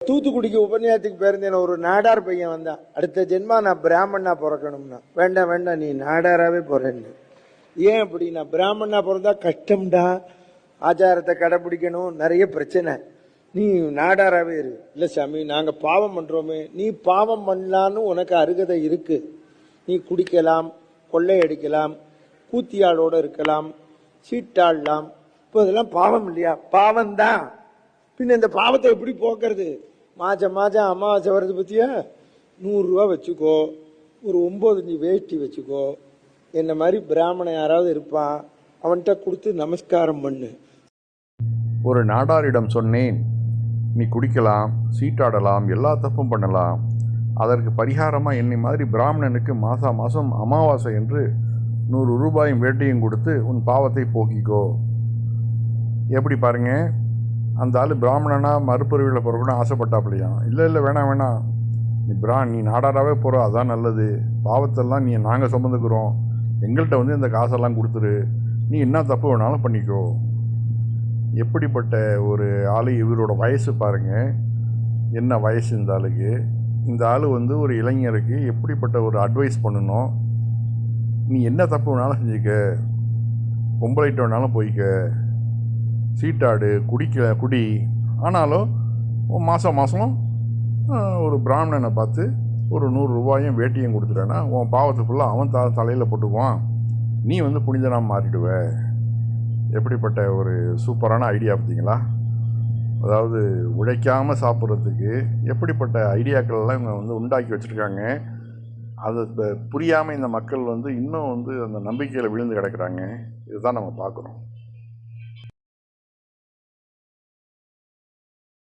தூத்துக்குடிக்கு உபன்யாசத்துக்கு போயிருந்தேன். ஒரு நாடார் பையன் வந்தான். அடுத்த ஜென்மா நான் பிராமணனா பிறக்கணும்னா. வேண்டாம் வேண்டாம், நீ நாடாராவே போறேன்னு. ஏன் அப்படின்னா, பிராமணனா பிறந்தா கஷ்டம்டா, ஆச்சாரத்தை கடைபிடிக்கணும், நிறைய பிரச்சனை. நீ நாடாராவே இரு. இல்ல சாமி, நாங்க பாவம் பண்றோமே. நீ பாவம் பண்ணலான்னு உனக்கு அருகதை இருக்கு. நீ குடிக்கலாம், கொள்ளையடிக்கலாம், கூத்தியாளோட இருக்கலாம், சீட்டாடலாம். இப்போ இதெல்லாம் பாவம் இல்லையா? பாவம் தான். பின்ன இந்த பாவத்தை எப்படி போக்குறது? மாசம் மாசம் அமாவாசை வருது பத்தியா, 100 ரூபா வச்சுக்கோ, ஒரு 9 வேஷ்டி வச்சுக்கோ. என்ன மாதிரி பிராமணன் யாராவது இருப்பான், அவன்கிட்ட கொடுத்து நமஸ்காரம் பண்ணு. ஒரு நாடாரிடம் சொன்னேன், நீ குடிக்கலாம், சீட்டாடலாம், எல்லா தப்பும் பண்ணலாம். அதற்கு பரிகாரமாக என்னை மாதிரி பிராமணனுக்கு மாதம் அமாவாசை என்று 100 ரூபாயும் வேட்டையும் கொடுத்து உன் பாவத்தை போக்கிக்கோ. எப்படி பாருங்க, அந்த ஆள் பிராமணனா மறுபிறவியில் பிறகுன்னு ஆசைப்பட்டாப்பிலையாம். இல்லை வேணாம், நீ நாடாராகவே போகிற, அதான் நல்லது. பாவத்தெல்லாம் நாங்கள் சுமந்துக்கிறோம், எங்கள்கிட்ட வந்து இந்த காசெல்லாம் கொடுத்துரு, நீ என்ன தப்பு வேணாலும் பண்ணிக்கோ. எப்படிப்பட்ட ஒரு ஆள்! இவரோட வயசு பாருங்கள், என்ன வயசு இந்த ஆளுக்கு. இந்த ஆள் வந்து ஒரு இளைஞருக்கு எப்படிப்பட்ட ஒரு அட்வைஸ் பண்ணணும். நீ என்ன தப்பு வேணாலும் செஞ்சுக்க, பொம்பளைட்ட வேணாலும் போய்க்க, சீட்டாடு, குடி. ஆனாலும் மாதம் ஒரு பிராமணனை பார்த்து ஒரு 100 ரூபாயும் வேட்டியும் கொடுத்துட்டேன்னா உன் பாவத்தை ஃபுல்லாக அவன் தலையில் போட்டுக்குவான், நீ வந்து புனிதனாக மாறிடுவ. எப்படிப்பட்ட ஒரு சூப்பரான ஐடியா பார்த்தீங்களா? அதாவது உழைக்காமல் சாப்பிட்றதுக்கு எப்படிப்பட்ட ஐடியாக்கள்லாம் இவங்க வந்து உண்டாக்கி வச்சுருக்காங்க. அதை புரியாமல் இந்த மக்கள் வந்து இன்னும் வந்து அந்த நம்பிக்கையில் விழுந்து கிடக்கிறாங்க. இதுதான் நம்ம பார்க்குறோம்.